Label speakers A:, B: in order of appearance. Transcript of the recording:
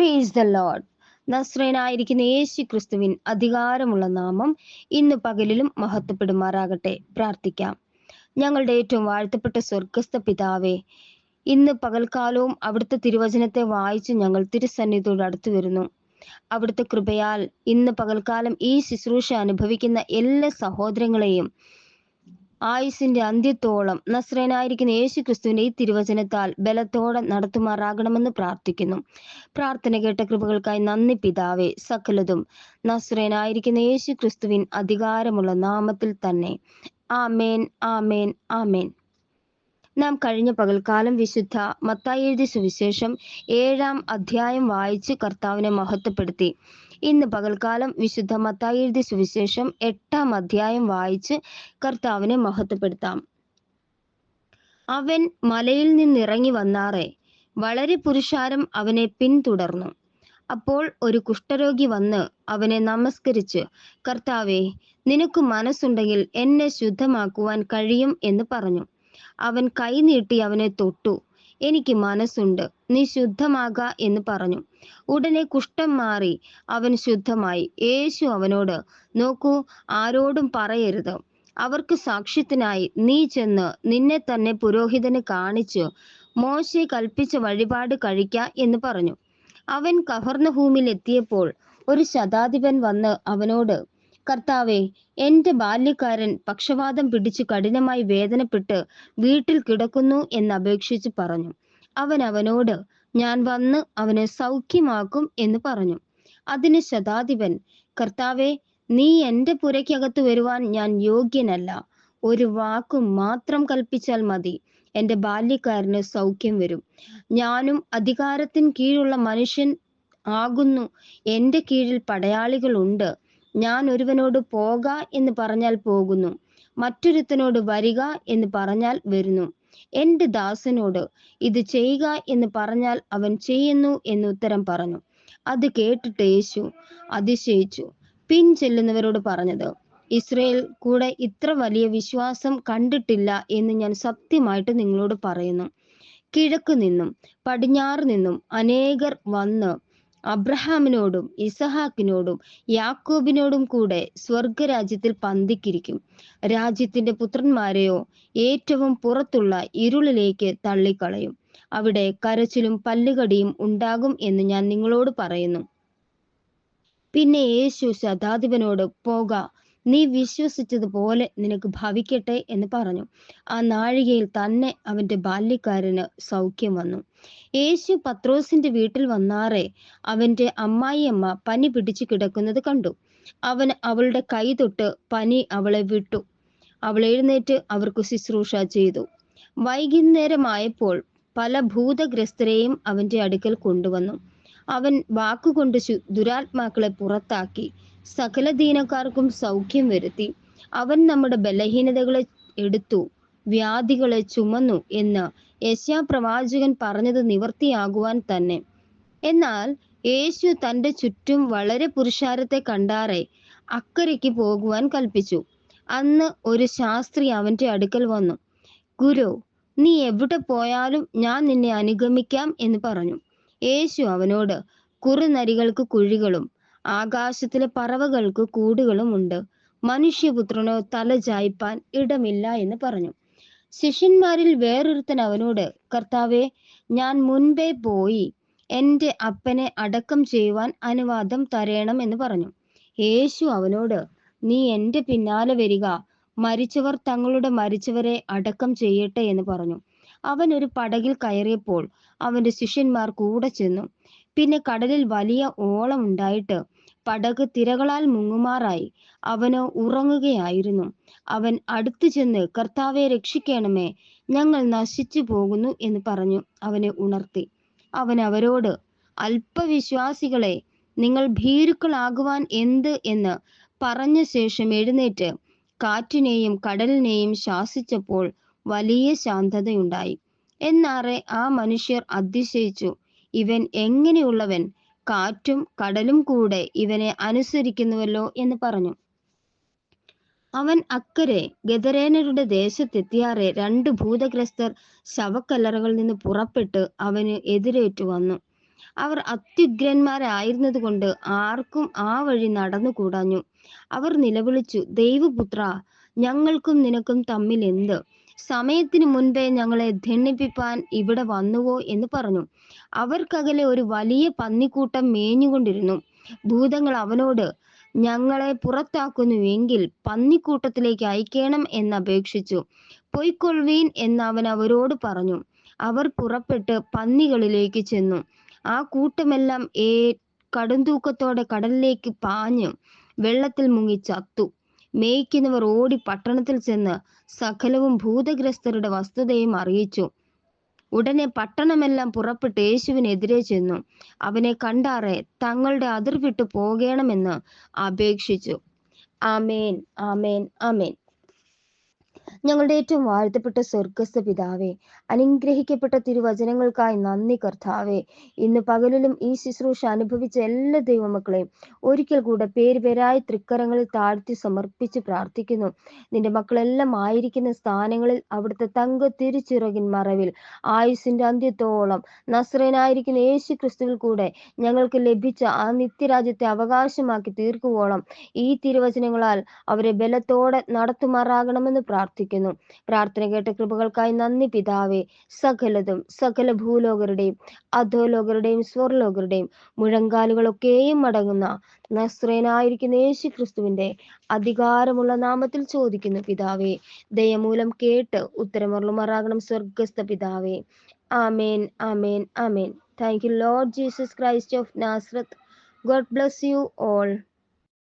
A: Price the lord. നസ്രേനായിരിക്കുന്ന യേശു ക്രിസ്തുവിൻ അധികാരമുള്ള നാമം ഇന്ന് പകലിലും മഹത്വപ്പെടുമാറാകട്ടെ. പ്രാർത്ഥിക്കാം. ഞങ്ങളുടെ ഏറ്റവും വാഴ്ത്തപ്പെട്ട സ്വർഗസ്ഥ പിതാവേ, ഇന്ന് പകൽക്കാലവും അവിടുത്തെ തിരുവചനത്തെ വായിച്ച് ഞങ്ങൾ തിരുസന്നിധിയോട് അടുത്തു വരുന്നു. അവിടുത്തെ കൃപയാൽ ഇന്ന് പകൽക്കാലം ഈ ശുശ്രൂഷ അനുഭവിക്കുന്ന എല്ലാ സഹോദരങ്ങളെയും ആയുസിന്റെ അന്ത്യത്തോളം നസ്രേനായിരിക്കുന്ന യേശു ക്രിസ്തുവിന്റെ ഈ തിരുവചനത്താൽ ബലത്തോടെ നടത്തുമാറാകണമെന്ന് പ്രാർത്ഥിക്കുന്നു. പ്രാർത്ഥന കേട്ട കൃപകൾക്കായി നന്ദി പിതാവേ. സകലതും നസ്രേനായിരിക്കുന്ന യേശു ക്രിസ്തുവിൻ അധികാരമുള്ള നാമത്തിൽ തന്നെ. ആമേൻ, ആമേൻ, ആമേൻ. നാം കഴിഞ്ഞ പകൽക്കാലം വിശുദ്ധ മത്തായി എഴുതിയ സുവിശേഷം 7-ാം അധ്യായം വായിച്ച് കർത്താവിനെ മഹത്വപ്പെടുത്തി. ഇന്ന് പകൽക്കാലം വിശുദ്ധ മത്തായി എഴുതിയ സുവിശേഷം 8-ാം അധ്യായം വായിച്ച് കർത്താവിനെ മഹത്വപ്പെടുത്താം. അവൻ മലയിൽ നിന്നിറങ്ങി വന്നാറെ വളരെ പുരുഷാരം അവനെ പിന്തുടർന്നു. അപ്പോൾ ഒരു കുഷ്ഠരോഗി വന്ന് അവനെ നമസ്കരിച്ച്, കർത്താവേ, നിനക്ക് മനസ്സുണ്ടെങ്കിൽ എന്നെ ശുദ്ധമാക്കുവാൻ കഴിയും എന്ന് പറഞ്ഞു. അവൻ കൈ നീട്ടി അവനെ തൊട്ടു. എനിക്ക് മനസ്സുണ്ട്, നീ ശുദ്ധമാക എന്ന് പറഞ്ഞു. ഉടനെ കുഷ്ഠം മാറി അവൻ ശുദ്ധമായി. യേശു അവനോട്, നോക്കൂ, ആരോടും പറയരുത്. അവർക്ക് സാക്ഷ്യത്തിനായി നീ ചെന്ന് നിന്നെ തന്നെ പുരോഹിതന് കാണിച്ച് മോശെ കൽപ്പിച്ച വഴിപാട് കഴിക്ക എന്ന് പറഞ്ഞു. അവൻ കഫർന്നഹൂമിൽ എത്തിയപ്പോൾ ഒരു ശതാധിപൻ വന്ന് അവനോട്, കർത്താവേ, എന്റെ ബാല്യക്കാരൻ പക്ഷവാതം പിടിച്ച് കഠിനമായി വേദനപ്പെട്ട് വീട്ടിൽ കിടക്കുന്നു എന്ന് അപേക്ഷിച്ച് പറഞ്ഞു. അവൻ അവനോട്, ഞാൻ വന്ന് അവനെ സൗഖ്യമാക്കും എന്ന് പറഞ്ഞു. അതിന് ശതാധിപൻ, കർത്താവേ, നീ എന്റെ പുരയ്ക്കകത്ത് വരുവാൻ ഞാൻ യോഗ്യനല്ല. ഒരു വാക്കും മാത്രം കൽപ്പിച്ചാൽ മതി, എന്റെ ബാല്യക്കാരന് സൗഖ്യം വരും. ഞാനും അധികാരത്തിന് കീഴുള്ള മനുഷ്യൻ ആകുന്നു. എന്റെ കീഴിൽ പടയാളികളുണ്ട്. ഞാൻ ഒരുവനോട് പോക എന്ന് പറഞ്ഞാൽ പോകുന്നു, മറ്റൊരുത്തനോട് വരിക എന്ന് പറഞ്ഞാൽ വരുന്നു. എന്റെ ദാസനോട് ഇത് ചെയ്യുക എന്ന് പറഞ്ഞാൽ അവൻ ചെയ്യുന്നു എന്ന് ഉത്തരം പറഞ്ഞു. അത് കേട്ടിട്ട് യേശു അതിശയിച്ചു. പിൻചെല്ലുന്നവരോട് പറഞ്ഞത്, ഇസ്രായേൽ കൂടെ ഇത്ര വലിയ വിശ്വാസം കണ്ടിട്ടില്ല എന്ന് ഞാൻ സത്യമായിട്ട് നിങ്ങളോട് പറയുന്നു. കിഴക്ക് നിന്നും പടിഞ്ഞാറ് നിന്നും അനേകർ വന്ന് അബ്രഹാമിനോടും ഇസഹാക്കിനോടും യാക്കോബിനോടും കൂടെ സ്വർഗരാജ്യത്തിൽ പന്തിക്കിരിക്കും. രാജ്യത്തിന്റെ പുത്രന്മാരെയോ ഏറ്റവും പുറത്തുള്ള ഇരുളിലേക്ക് തള്ളിക്കളയും. അവിടെ കരച്ചിലും പല്ലുകടിയും ഉണ്ടാകും എന്ന് ഞാൻ നിങ്ങളോട് പറയുന്നു. പിന്നെ യേശു ശതാധിപനോട്, പോക, നീ വിശ്വസിച്ചതുപോലെ നിനക്ക് ഭവിക്കട്ടെ എന്ന് പറഞ്ഞു. ആ നാഴികയിൽ തന്നെ അവന്റെ ബാല്യക്കാരന് സൗഖ്യം വന്നു. യേശു പത്രോസിന്റെ വീട്ടിൽ വന്നാറെ അവന്റെ അമ്മായിയമ്മ പനി പിടിച്ചു കിടക്കുന്നത് കണ്ടു. അവൻ അവളുടെ കൈ തൊട്ട് പനി അവളെ വിട്ടു. അവൾ എഴുന്നേറ്റ് അവർക്ക് ശുശ്രൂഷ ചെയ്തു. വൈകുന്നേരമായപ്പോൾ പല ഭൂതഗ്രസ്തരെയും അവന്റെ അടുക്കൽ കൊണ്ടുവന്നു. അവൻ വാക്കുകൊണ്ട് ദുരാത്മാക്കളെ പുറത്താക്കി സകല ദീനക്കാർക്കും സൗഖ്യം വരുത്തി. അവൻ നമ്മുടെ ബലഹീനതകളെ എടുത്തു വ്യാധികളെ ചുമന്നു എന്ന് യെശയ്യാപ്രവാചകൻ പറഞ്ഞത് നിവർത്തിയാകുവാൻ തന്നെ. എന്നാൽ യേശു തന്റെ ചുറ്റും വളരെ പുരുഷാരത്തെ കണ്ടാറെ അക്കരയ്ക്ക് പോകുവാൻ കൽപ്പിച്ചു. അന്ന് ഒരു ശാസ്ത്രി അവന്റെ അടുക്കൽ വന്നു. ഗുരു, നീ എവിടെ പോയാലും ഞാൻ നിന്നെ അനുഗമിക്കാം എന്ന് പറഞ്ഞു. യേശു അവനോട്, കുറുനരികൾക്ക് കുഴികളും ആകാശത്തിലെ പറവകൾക്ക് കൂടുകളും ഉണ്ട്, മനുഷ്യപുത്രനോ തല ചായ്പാൻ ഇടമില്ല എന്ന് പറഞ്ഞു. ശിഷ്യന്മാരിൽ വേറൊരുത്തൻ അവനോട്, കർത്താവേ, ഞാൻ മുൻപേ പോയി എന്റെ അപ്പനെ അടക്കം ചെയ്യുവാൻ അനുവാദം തരേണം എന്ന് പറഞ്ഞു. യേശു അവനോട്, നീ എന്റെ പിന്നാലെ വരിക, മരിച്ചവർ തങ്ങളുടെ മരിച്ചവരെ അടക്കം ചെയ്യട്ടെ എന്ന് പറഞ്ഞു. അവൻ ഒരു പടകിൽ കയറിയപ്പോൾ അവന്റെ ശിഷ്യന്മാർ കൂടെ ചെന്നു. പിന്നെ കടലിൽ വലിയ ഓളം ഉണ്ടായിട്ട് പടക് തിരകളാൽ മുങ്ങുമാറായി. അവനോ ഉറങ്ങുകയായിരുന്നു. അവൻ അടുത്തു ചെന്ന്, കർത്താവെ, രക്ഷിക്കണമേ, ഞങ്ങൾ നശിച്ചു പോകുന്നു എന്ന് പറഞ്ഞു അവനെ ഉണർത്തി. അവൻ അവരോട്, അല്പവിശ്വാസികളെ, നിങ്ങൾ ഭീരുക്കളാകുവാൻ എന്ത് എന്ന് പറഞ്ഞ ശേഷം എഴുന്നേറ്റ് കാറ്റിനെയും കടലിനെയും ശാസിച്ചപ്പോൾ വലിയ ശാന്തതയുണ്ടായി. എന്നാറെ ആ മനുഷ്യർ അതിശയിച്ചു, ഇവൻ എങ്ങനെയുള്ളവൻ, കാറ്റും കടലും കൂടെ ഇവനെ അനുസരിക്കുന്നുവല്ലോ എന്ന് പറഞ്ഞു. അവൻ അക്കരെ ഗദരേനരുടെ ദേശത്തെത്തിയാറെ 2 ഭൂതഗ്രസ്തർ ശവക്കല്ലറകളിൽ നിന്ന് പുറപ്പെട്ട് അവന് എതിരേറ്റു വന്നു. അവർ അത്യുഗ്രന്മാരായിരുന്നത് കൊണ്ട് ആർക്കും ആ വഴി നടന്നുകൂടാഞ്ഞു. അവർ നിലവിളിച്ചു, ദൈവപുത്ര, ഞങ്ങൾക്കും നിനക്കും തമ്മിൽ എന്ത്? സമയത്തിനു മുൻപേ ഞങ്ങളെ ദണ്ഡിപ്പിപ്പാൻ ഇവിടെ വന്നുവോ എന്ന് പറഞ്ഞു. അവർക്കകലെ ഒരു വലിയ പന്നിക്കൂട്ടം മേഞ്ഞുകൊണ്ടിരുന്നു. ഭൂതങ്ങൾ അവനോട്, ഞങ്ങളെ പുറത്താക്കുന്നുവെങ്കിൽ പന്നിക്കൂട്ടത്തിലേക്ക് അയക്കണം എന്നപേക്ഷിച്ചു. പൊയ്ക്കൊള്ളുവീൻ എന്ന് അവൻ അവരോട് പറഞ്ഞു. അവർ പുറപ്പെട്ട് പന്നികളിലേക്ക് ചെന്നു. ആ കൂട്ടമെല്ലാം കടുംതൂക്കത്തോടെ കടലിലേക്ക് പാഞ്ഞ് വെള്ളത്തിൽ മുങ്ങി ചത്തു. മേയ്ക്കുന്നവർ ഓടി പട്ടണത്തിൽ ചെന്ന് സകലവും ഭൂതഗ്രസ്തരുടെ വസ്തുതയും അറിയിച്ചു. ഉടനെ പട്ടണമെല്ലാം പുറപ്പെട്ട് യേശുവിനെതിരെ ചെന്നു. അവനെ കണ്ടാറെ തങ്ങളുടെ അതിർ വിട്ടു പോകണമെന്ന് അപേക്ഷിച്ചു. ആമേൻ, ആമേൻ, ആമേൻ. ഞങ്ങളുടെ ഏറ്റവും വാഴ്ത്തപ്പെട്ട സ്വർഗസ്ഥ പിതാവേ, അനുഗ്രഹിക്കപ്പെട്ട തിരുവചനങ്ങൾക്കായി നന്ദി കർത്താവേ. ഇന്ന് പകലിലും ഈ ശുശ്രൂഷ അനുഭവിച്ച എല്ലാ ദൈവമക്കളെയും ഒരിക്കൽ കൂടെ പേരായി തൃക്കരങ്ങളിൽ താഴ്ത്തി സമർപ്പിച്ച് പ്രാർത്ഥിക്കുന്നു. നിന്റെ മക്കളെല്ലാം ആയിരിക്കുന്ന സ്ഥാനങ്ങളിൽ അവിടുത്തെ തങ്ക തിരുച്ചിറകിൻ മറവിൽ ആയുസിന്റെ അന്ത്യത്തോളം നസ്രേനായിരിക്കുന്ന യേശു ക്രിസ്തുവിൽ കൂടെ ഞങ്ങൾക്ക് ലഭിച്ച ആ നിത്യരാജ്യത്തെ അവകാശമാക്കി തീർക്കുവോളം ഈ തിരുവചനങ്ങളാൽ അവരെ ബലത്തോടെ നടത്തുമാറാകണമെന്ന് പ്രാർത്ഥിക്കുന്നു. പ്രാർത്ഥന കേട്ട കൃപകൾക്കായി നന്ദി പിതാവേ. സകല ഭൂലോകരുടെയും അധോലോകരുടെയും സ്വർലോകരുടെയും മുഴങ്കാലുകളൊക്കെയും അടങ്ങുന്ന നസ്രേനായിരിക്കുന്ന യേശു ക്രിസ്തുവിന്റെ അധികാരമുള്ള നാമത്തിൽ ചോദിക്കുന്നു പിതാവേ. ദയമൂലം കേട്ട് ഉത്തരമരുളുമാറാകണം സ്വർഗസ്ഥ പിതാവേ. ആമേൻ, ആമേൻ, ആമേൻ. Thank you lord Jesus Christ of Nazareth. God bless you all.